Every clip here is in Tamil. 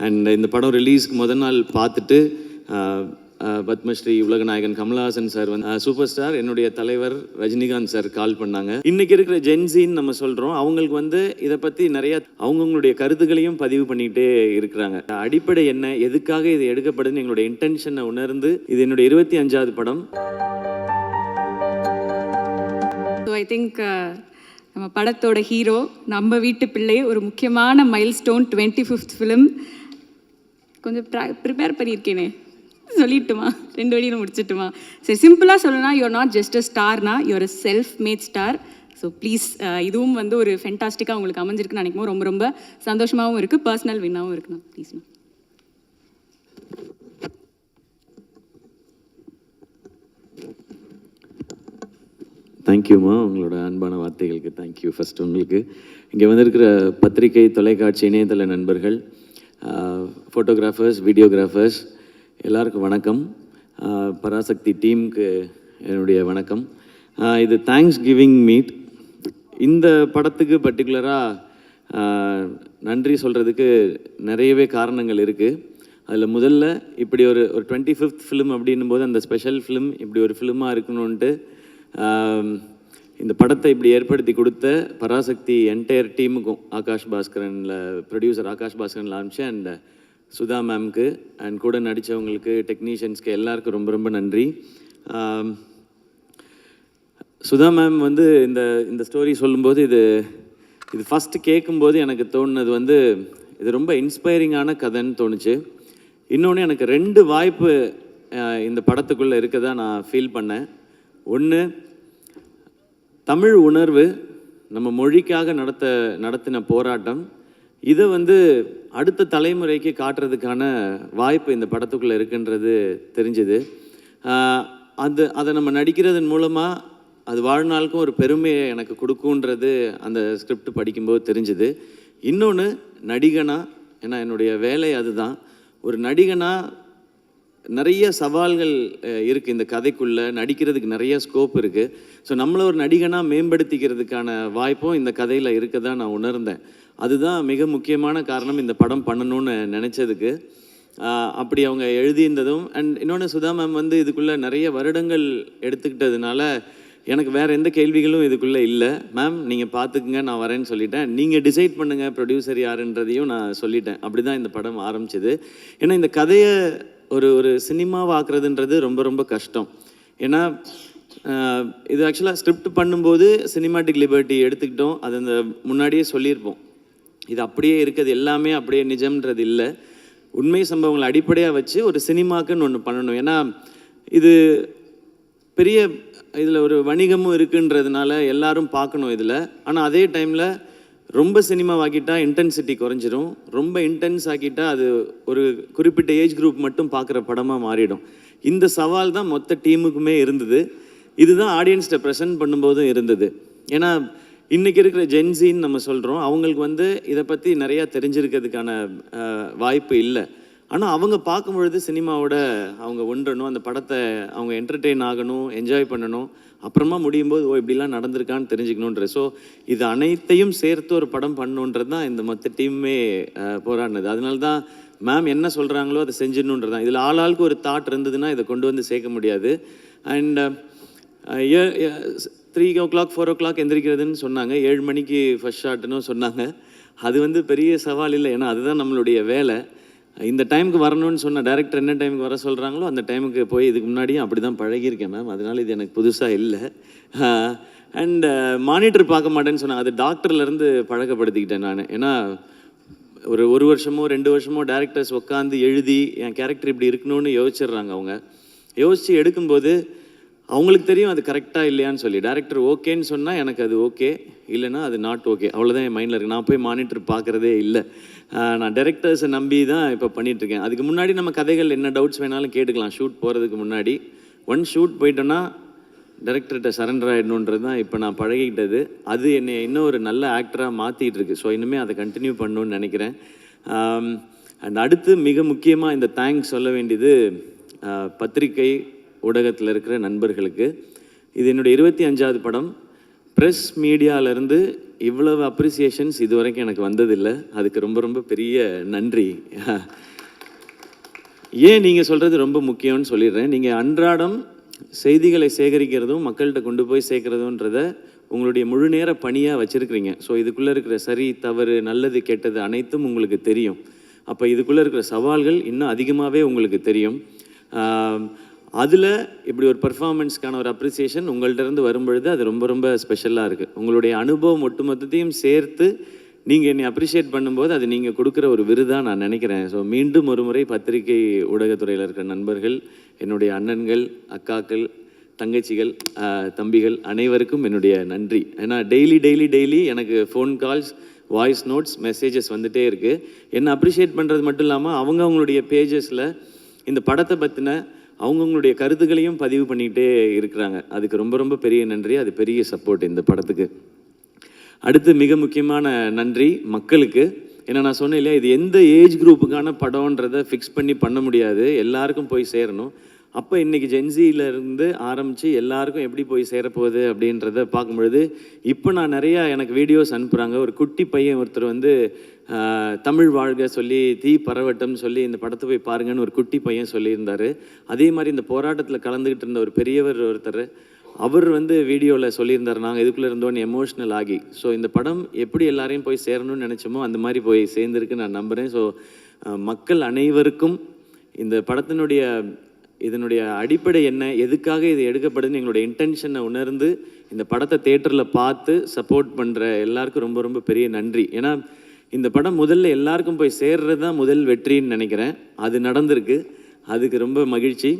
அண்ட் இந்த படம் ரிலீஸ்க்கு முதல் நாள் பார்த்துட்டு பத்மஸ்ரீ உலகநாயகன் கமலஹாசன் சார் வந்து சூப்பர் ஸ்டார் என்னுடைய தலைவர் ரஜினிகாந்த் சார் கால் பண்ணாங்க. இன்றைக்கி இருக்கிற ஜென்சின்னு நம்ம சொல்கிறோம், அவங்களுக்கு வந்து இதை பற்றி நிறைய அவங்கவுங்களுடைய கருத்துக்களையும் பதிவு பண்ணிக்கிட்டே இருக்கிறாங்க. அடிப்படை என்ன, எதுக்காக இது எடுக்கப்படுதுன்னு எங்களுடைய இன்டென்ஷனை உணர்ந்து இது என்னுடைய 25வது படம். ஸோ ஐ திங்க் நம்ம படத்தோட ஹீரோ நம்ம வீட்டு பிள்ளை, ஒரு முக்கியமான மைல்ஸ்டோன் 25th ஃபிலிம். கொஞ்சம் ப்ரிப்பேர் பண்ணியிருக்கேனே, சொல்லிட்டுமா 2 வழியில் முடிச்சிட்டுமா? சரி, சிம்பிளாக சொல்லணும்னா யூஆர் நாட் ஜஸ்ட் அ ஸ்டார்னா, you're a self made star. So please இதுவும் வந்து ஒரு ஃபென்டாஸ்டிக்காக உங்களுக்கு அமைஞ்சிருக்குன்னு நினைக்கும் ரொம்ப ரொம்ப சந்தோஷமாகவும் இருக்குது, பர்சனல் வின்னாகவும் இருக்குண்ணா. ப்ளீஸ்ண்ணா. தேங்க்யூம்மா, உங்களோட அன்பான வார்த்தைகளுக்கு தேங்க்யூ. ஃபஸ்ட் உங்களுக்கு இங்கே வந்திருக்கிற பத்திரிகை, தொலைக்காட்சி, இணையதள நண்பர்கள், ஃபோட்டோகிராஃபர்ஸ், வீடியோகிராஃபர்ஸ் எல்லாருக்கும் வணக்கம். பராசக்தி டீமுக்கு என்னுடைய வணக்கம். இது தேங்க்ஸ் கிவிங் மீட். இந்த படத்துக்கு பர்டிகுலராக நன்றி சொல்கிறதுக்கு நிறையவே காரணங்கள் இருக்குது. அதில் முதல்ல இப்படி ஒரு 25th ஃபிலிம் அப்படின்னும் போது அந்த ஸ்பெஷல் ஃபிலிம் இப்படி ஒரு ஃபிலிமாக இருக்கணுன்ட்டு இந்த படத்தை இப்படி ஏற்படுத்தி கொடுத்த பராசக்தி என்டையர் டீமுக்கும், ஆகாஷ் பாஸ்கரனில் ப்ரொடியூசர் ஆகாஷ் பாஸ்கரனில் ஆரம்பிச்சு அண்ட் சுதா மேம்க்கு அண்ட் கூட நடித்தவங்களுக்கு, டெக்னீஷியன்ஸ்க்கு எல்லாருக்கும் ரொம்ப ரொம்ப நன்றி. சுதா மேம் வந்து இந்த ஸ்டோரி சொல்லும்போது இது ஃபஸ்ட்டு கேட்கும்போது எனக்கு தோணுனது வந்து இது ரொம்ப இன்ஸ்பைரிங்கான கதைன்னு தோணுச்சு. இன்னொன்று, எனக்கு 2 வாய்ப்பு இந்த படத்துக்குள்ளே இருக்கதா நான் ஃபீல் பண்ணேன். ஒன்று, தமிழ் உணர்வு, நம்ம மொழிக்காக நடத்தின போராட்டம், இதை வந்து அடுத்த தலைமுறைக்கு காட்டுறதுக்கான வாய்ப்பு இந்த படத்துக்குள்ளே இருக்குன்றது தெரிஞ்சுது. அதை நம்ம நடிக்கிறதன் மூலமாக அது வாழ்நாளுக்கும் ஒரு பெருமையை எனக்கு கொடுக்குன்றது அந்த ஸ்கிரிப்ட் படிக்கும்போது தெரிஞ்சுது. இன்னொன்று, நடிகனாக, ஏன்னா என்னுடைய வேலை அதுதான், ஒரு நடிகனாக நிறைய சவால்கள் இருக்குது இந்த கதைக்குள்ளே, நடிக்கிறதுக்கு நிறைய ஸ்கோப் இருக்குது. ஸோ நம்மளை ஒரு நடிகனாக மேம்படுத்திக்கிறதுக்கான வாய்ப்பும் இந்த கதையில் இருக்க தான் நான் உணர்ந்தேன். அதுதான் மிக முக்கியமான காரணம் இந்த படம் பண்ணணும்னு நினச்சதுக்கு. அப்படி அவங்க எழுதியிருந்ததும் அண்ட் இன்னொன்று, சுதா மேம் வந்து இதுக்குள்ளே நிறைய வருடங்கள் எடுத்துக்கிட்டதுனால எனக்கு வேறு எந்த கேள்விகளும் இதுக்குள்ளே இல்லை. மேம் நீங்கள் பார்த்துக்குங்க, நான் வரேன்னு சொல்லிட்டேன். நீங்கள் டிசைட் பண்ணுங்கள் ப்ரொடியூசர் யாருன்றதையும் நான் சொல்லிட்டேன். அப்படி தான் இந்த படம் ஆரம்பிச்சிது. ஏன்னா இந்த கதையை ஒரு சினிமாவாக்குறதுன்றது ரொம்ப ரொம்ப கஷ்டம். ஏன்னா இது ஆக்சுவலாக ஸ்கிரிப்ட் பண்ணும்போது சினிமாட்டிக் லிபர்ட்டி எடுத்துக்கிட்டோம். அது அந்த முன்னாடியே சொல்லியிருப்போம், இது அப்படியே இருக்குது, எல்லாமே அப்படியே நிஜம்ன்றது இல்லை. உண்மை சம்பவங்களை அடிப்படையாக வச்சு ஒரு சினிமாக்குன்னு ஒன்று பண்ணணும். ஏன்னா இது பெரிய இதில் ஒரு வணிகமும் இருக்குன்றதுனால எல்லாரும் பார்க்கணும் இதில். ஆனால் அதே டைமில் ரொம்ப சினிமாவாக்கிட்டால் இன்டென்சிட்டி குறைஞ்சிரும், ரொம்ப இன்டென்ஸ் ஆக்கிட்டால் அது ஒரு குறிப்பிட்ட ஏஜ் குரூப் மட்டும் பார்க்குற படமாக மாறிடும். இந்த சவால் தான் மொத்த டீமுக்குமே இருந்தது. இதுதான் ஆடியன்ஸ்கிட்ட ப்ரெசென்ட் பண்ணும்போதும் இருந்தது. ஏன்னா இன்றைக்கி இருக்கிற ஜென்சின்னு நம்ம சொல்கிறோம், அவங்களுக்கு வந்து இதை பற்றி நிறையா தெரிஞ்சிருக்கிறதுக்கான வாய்ப்பு இல்லை. ஆனால் அவங்க பார்க்கும் பொழுது சினிமாவோட அவங்க ஒன்றணும், அந்த படத்தை அவங்க என்டர்டெயின் ஆகணும், என்ஜாய் பண்ணணும், அப்புறமா முடியும் போது இப்படிலாம் நடந்திருக்கான்னு தெரிஞ்சுக்கணுன்ற. ஸோ இது அனைத்தையும் சேர்த்து ஒரு படம் பண்ணணுன்றது தான் இந்த மொத்த டீமே போராடினது. அதனால தான் மேம் என்ன சொல்கிறாங்களோ அதை செஞ்சிடணுன்றது தான். இதில் ஆளாளுக்கு ஒரு தாட் இருந்ததுன்னா இதை கொண்டு வந்து சேர்க்க முடியாது. அண்ட் 3 o'clock 4 o'clock எந்திரிக்கிறதுன்னு சொன்னாங்க, 7 மணிக்கு ஃபர்ஸ்ட் ஷாட்டுன்னு சொன்னாங்க. அது வந்து பெரிய சவால் இல்லை, ஏன்னா அதுதான் நம்மளுடைய வேலை. இந்த டைமுக்கு வரணும்னு சொன்ன டைரக்டர் என்ன டைமுக்கு வர சொல்கிறாங்களோ அந்த டைமுக்கு போய் இதுக்கு முன்னாடியும் அப்படி தான் பழகியிருக்கேன் மேம். அதனால் இது எனக்கு புதுசாக இல்லை. அண்ட் மானிட்டர் பார்க்க மாட்டேன்னு சொன்னாங்க, அது டாக்டர்லேருந்து பழக்கப்படுத்திக்கிட்டேன் நான். ஏன்னா ஒரு வருஷமோ 2 வருஷமோ டேரக்டர்ஸ் உட்காந்து எழுதி என் கேரக்டர் இப்படி இருக்கணும்னு யோசிச்சிடுறாங்க. அவங்க யோசித்து எடுக்கும்போது அவங்களுக்கு தெரியும் அது கரெக்டாக இல்லையான்னு சொல்லி. டேரக்டர் ஓகேன்னு சொன்னால் எனக்கு அது ஓகே, இல்லைன்னா அது நாட் ஓகே, அவ்வளோதான் என் மைண்டில் இருக்குது. நான் போய் மானிட்டர் பார்க்குறதே இல்லை. நான் டைரக்டர்ஸை நம்பி தான் இப்போ பண்ணிகிட்ருக்கேன். அதுக்கு முன்னாடி நம்ம கதைகள் என்ன டவுட்ஸ் வேணாலும் கேட்டுக்கலாம். ஷூட் போகிறதுக்கு முன்னாடி ஷூட் போயிட்டோன்னா டைரக்டர்கிட்ட சரண்டர் ஆகிடணுன்றது தான் இப்போ நான் பழகிக்கிட்டது. அது என்னை இன்னும் ஒரு நல்ல ஆக்டராக மாற்றிட்டு இருக்கு. ஸோ இனிமேல் அதை கண்டினியூ பண்ணணுன்னு நினைக்கிறேன். அண்ட் அடுத்து மிக முக்கியமாக இந்த தேங்க்ஸ் சொல்ல வேண்டியது பத்திரிகை ஊடகத்தில் இருக்கிற நண்பர்களுக்கு. இது என்னுடைய 25வது படம். ப்ரெஸ் மீடியாவிலேருந்து இவ்வளவு அப்ரிசியேஷன்ஸ் இது வரைக்கும் எனக்கு வந்ததில்லை. அதுக்கு ரொம்ப ரொம்ப பெரிய நன்றி. ஏன் நீங்கள் சொல்கிறது ரொம்ப முக்கியம்னு சொல்லிடுறேன். நீங்கள் அன்றாடம் செய்திகளை சேகரிக்கிறதும் மக்கள்கிட்ட கொண்டு போய் சேர்க்குறதுன்றத உங்களுடைய முழு நேர பணியாக வச்சுருக்கிறீங்க. ஸோ இதுக்குள்ளே இருக்கிற சரி தவறு நல்லது கெட்டது அனைத்தும் உங்களுக்கு தெரியும். அப்போ இதுக்குள்ளே இருக்கிற சவால்கள் இன்னும் அதிகமாகவே உங்களுக்கு தெரியும். அதில் இப்படி ஒரு பர்ஃபார்மன்ஸ்க்கான ஒரு அப்ரிசியேஷன் உங்கள்கிட்ட வரும்பொழுது அது ரொம்ப ரொம்ப ஸ்பெஷலாக இருக்குது. உங்களுடைய அனுபவம் ஒட்டுமொத்தத்தையும் சேர்த்து நீங்கள் என்னை அப்ரிஷியேட் பண்ணும்போது அது நீங்கள் கொடுக்குற ஒரு விருதாக நான் நினைக்கிறேன். ஸோ மீண்டும் ஒரு முறை பத்திரிகை ஊடகத்துறையில் இருக்கிற நண்பர்கள், என்னுடைய அண்ணன்கள், அக்காக்கள், தங்கச்சிகள், தம்பிகள் அனைவருக்கும் என்னுடைய நன்றி. ஏன்னா டெய்லி எனக்கு phone calls, voice notes, messages வந்துகிட்டே இருக்குது. என்னை அப்ரிஷியேட் பண்ணுறது மட்டும் இல்லாமல் அவங்களுடைய பேஜஸில் இந்த படத்தை பற்றின அவங்கவுங்களுடைய கருத்துக்களையும் பதிவு பண்ணிக்கிட்டே இருக்கிறாங்க. அதுக்கு ரொம்ப ரொம்ப பெரிய நன்றி. அது பெரிய சப்போர்ட் இந்த படத்துக்கு. அடுத்து மிக முக்கியமான நன்றி மக்களுக்கு. ஏன்னா நான் சொன்னேன் இல்லையா, இது எந்த ஏஜ் குரூப்புக்கான படம்ன்றதை ஃபிக்ஸ் பண்ணி பண்ண முடியாது, எல்லாருக்கும் போய் சேரணும். அப்போ இன்றைக்கி ஜென்சியிலேருந்து ஆரம்பித்து எல்லாருக்கும் எப்படி போய் சேரப்போகுது அப்படின்றத பார்க்கும்பொழுது இப்போ நான் நிறையா எனக்கு வீடியோஸ் அனுப்புகிறாங்க. ஒரு குட்டி பையன் ஒருத்தர் வந்து தமிழ் வாழ்க சொல்லி தீ பரவட்டம்னு சொல்லி இந்த படத்தை போய் பாருங்கன்னு ஒரு குட்டி பையன் சொல்லியிருந்தார். அதே மாதிரி இந்த போராட்டத்தில் கலந்துக்கிட்டு இருந்த ஒரு பெரியவர் ஒருத்தர், அவர் வந்து வீடியோவில் சொல்லியிருந்தார், நாங்கள் இதுக்குள்ளே இருந்தோன்னு எமோஷ்னல் ஆகி. ஸோ இந்த படம் எப்படி எல்லாரையும் போய் சேரணும்னு நினச்சோமோ அந்த மாதிரி போய் சேர்ந்துருக்கு நான் நம்புகிறேன். ஸோ மக்கள் அனைவருக்கும் இந்த படத்தினுடைய இதனுடைய அடிப்படை என்ன, எதுக்காக இது எடுக்கப்படுதுன்னு எங்களுடைய இன்டென்ஷனை உணர்ந்து இந்த படத்தை தேட்டரில் பார்த்து சப்போர்ட் பண்ணுற எல்லாருக்கும் ரொம்ப ரொம்ப பெரிய நன்றி. ஏன்னா இந்த படம் முதல்ல எல்லாருக்கும் போய் சேர்றது தான் முதல் வெற்றின்னு நினைக்கிறேன். அது நடந்திருக்கு, அதுக்கு ரொம்ப மகிழ்ச்சி.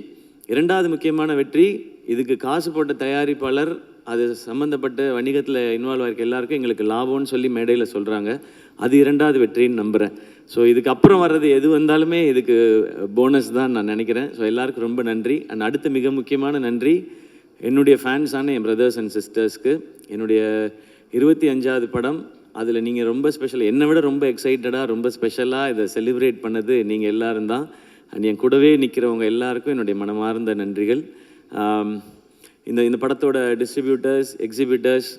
இரண்டாவது முக்கியமான வெற்றி, இதுக்கு காசு போட்ட தயாரிப்பாளர், அது சம்மந்தப்பட்ட வணிகத்தில் இன்வால்வ் ஆகிருக்க எல்லாருக்கும் எங்களுக்கு லாபம்னு சொல்லி மேடையில் சொல்கிறாங்க. அது இரண்டாவது வெற்றின்னு நம்புகிறேன். ஸோ இதுக்கப்புறம் வர்றது எது வந்தாலுமே இதுக்கு போனஸ் தான் நான் நினைக்கிறேன். ஸோ எல்லாருக்கும் ரொம்ப நன்றி. அண்ட் அடுத்த மிக முக்கியமான நன்றி என்னுடைய ஃபேன்ஸான என் பிரதர்ஸ் அண்ட் சிஸ்டர்ஸ்க்கு. என்னுடைய 25வது படம், அதில் நீங்கள் ரொம்ப ஸ்பெஷல், என்னை விட ரொம்ப எக்ஸைட்டடாக ரொம்ப ஸ்பெஷலாக இதை செலிப்ரேட் பண்ணது நீங்கள் எல்லோரும் தான். அண்ட் என் கூடவே நிற்கிறவங்க எல்லாருக்கும் என்னுடைய மனமார்ந்த நன்றிகள். இந்த படத்தோட டிஸ்ட்ரிபியூட்டர்ஸ், எக்ஸிபிட்டர்ஸ்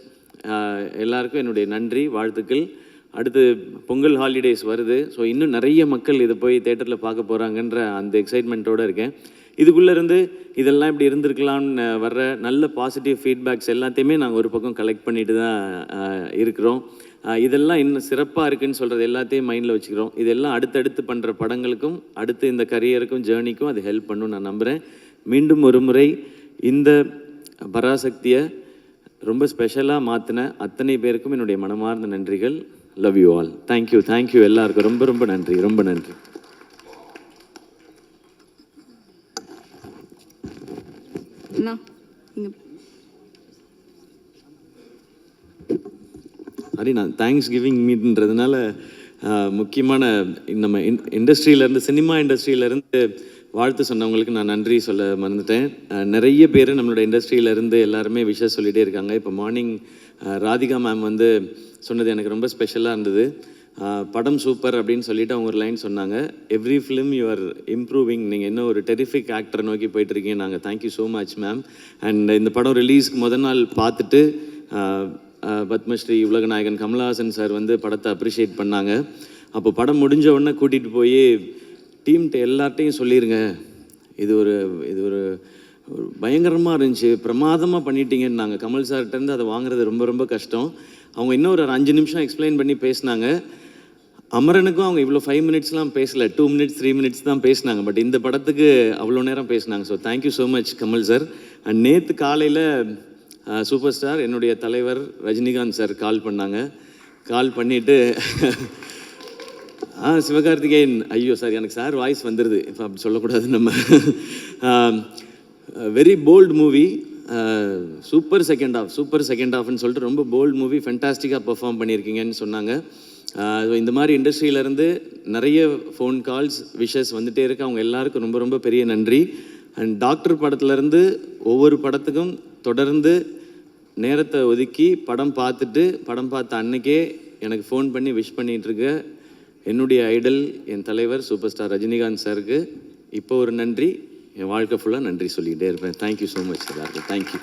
எல்லாருக்கும் என்னுடைய நன்றி, வாழ்த்துக்கள். அடுத்து பொங்கல் ஹாலிடேஸ் வருது. ஸோ இன்னும் நிறைய மக்கள் இதை போய் தேட்டரில் பார்க்க போகிறாங்கன்ற அந்த எக்ஸைட்மெண்ட்டோடு இருக்கேன். இதுக்குள்ளேருந்து இதெல்லாம் இப்படி இருந்திருக்கலாம்னு வர்ற நல்ல பாசிட்டிவ் ஃபீட்பேக்ஸ் எல்லாத்தையுமே நாங்கள் ஒரு பக்கம் கலெக்ட் பண்ணிட்டு தான் இருக்கிறோம். இதெல்லாம் இன்னும் சிறப்பாக இருக்குதுன்னு சொல்கிறது எல்லாத்தையும் மைண்டில் வச்சுக்கிறோம். இதெல்லாம் அடுத்தடுத்து பண்ணுற படங்களுக்கும் அடுத்து இந்த கரியருக்கும் ஜேர்னிக்கும் அது ஹெல்ப் பண்ணுன்னு நான் நம்புகிறேன். மீண்டும் ஒரு முறை இந்த பராசக்தியை ரொம்ப ஸ்பெஷலாக மாற்றின அத்தனை பேருக்கும் என்னுடைய மனமார்ந்த நன்றிகள். Love you all. தேங்க்யூ எல்லாருக்கும் ரொம்ப ரொம்ப நன்றி, ரொம்ப நன்றி. நான் தேங்க்ஸ் கிவிங் மீட்ன்றதுனால முக்கியமான நம்ம இண்டஸ்ட்ரியிலேருந்து, சினிமா இண்டஸ்ட்ரியிலேருந்து வாழ்த்து சொன்னவங்களுக்கு நான் நன்றி சொல்ல மறந்துட்டேன். நிறைய பேர் நம்மளோட இண்டஸ்ட்ரியிலேருந்து எல்லாருமே விஷஸ் சொல்லிகிட்டே இருக்காங்க. இப்போ மார்னிங் ராதிகா மேம் வந்து சொன்னது எனக்கு ரொம்ப ஸ்பெஷலாக இருந்தது. படம் சூப்பர் அப்படின்னு சொல்லிவிட்டு அவங்க ஒரு லைன் சொன்னாங்க, every film you are improving, நீங்கள் இன்னும் ஒரு டெரிஃபிக் ஆக்டரை நோக்கி போயிட்டுருக்கீங்க. நாங்கள் thank you so much ma'am. And இந்த படம் ரிலீஸ்க்கு முதல் நாள் பார்த்துட்டு பத்மஸ்ரீ உலகநாயகன் கமலஹாசன் சார் வந்து படத்தை அப்ரிஷியேட் பண்ணாங்க. அப்போ படம் முடிஞ்ச உடனே கூட்டிகிட்டு போய் டீம்கிட்ட எல்லார்ட்டையும் சொல்லிடுங்க, இது ஒரு பயங்கரமாக இருந்துச்சு, பிரமாதமாக பண்ணிட்டீங்கன்னு. நாங்கள் கமல் சார்கிட்டேருந்து அதை வாங்குறது ரொம்ப ரொம்ப கஷ்டம். அவங்க இன்னும் ஒரு 5 நிமிஷம் எக்ஸ்பிளைன் பண்ணி பேசினாங்க. அமரனுக்கும் அவங்க இவ்வளோ 5 மினிட்ஸ்லாம் பேசலை, 2 மினிட்ஸ் 3 மினிட்ஸ் தான் பேசினாங்க. பட் இந்த படத்துக்கு அவ்வளோ நேரம் பேசினாங்க. So thank you so much Kamal sir. And நேற்று காலையில் சூப்பர் ஸ்டார் என்னுடைய தலைவர் ரஜினிகாந்த் சார் கால் பண்ணாங்க. கால் பண்ணிவிட்டு சிவகார்த்திகேயன், ஐயோ சார் எனக்கு சார் வாய்ஸ் வந்துடுது, இப்போ அப்படி சொல்லக்கூடாது நம்ம, very bold movie, super second ஹாஃப்னு சொல்லிட்டு ரொம்ப போல்டு மூவி, ஃபென்டாஸ்டிக்காக பெர்ஃபார்ம் பண்ணியிருக்கீங்கன்னு சொன்னாங்க. இந்த மாதிரி இண்டஸ்ட்ரியிலேருந்து நிறைய ஃபோன் கால்ஸ், விஷஸ் வந்துகிட்டே இருக்கு. அவங்க எல்லாருக்கும் ரொம்ப ரொம்ப பெரிய நன்றி. அண்ட் டாக்டர் படத்துலேருந்து ஒவ்வொரு படத்துக்கும் தொடர்ந்து நேரத்தை ஒதுக்கி படம் பார்த்த அன்னைக்கே எனக்கு ஃபோன் பண்ணி விஷ் பண்ணிகிட்ருக்க என்னுடைய ஐடல், என் தலைவர் சூப்பர் ஸ்டார் ரஜினிகாந்த் சாருக்கு இப்போ ஒரு நன்றி, என் வாழ்க்கை ஃபுல்லாக நன்றி சொல்லிக்கிட்டே இருப்பேன். தேங்க்யூ ஸோ மச் எல்லாருக்கும். தேங்க்யூ.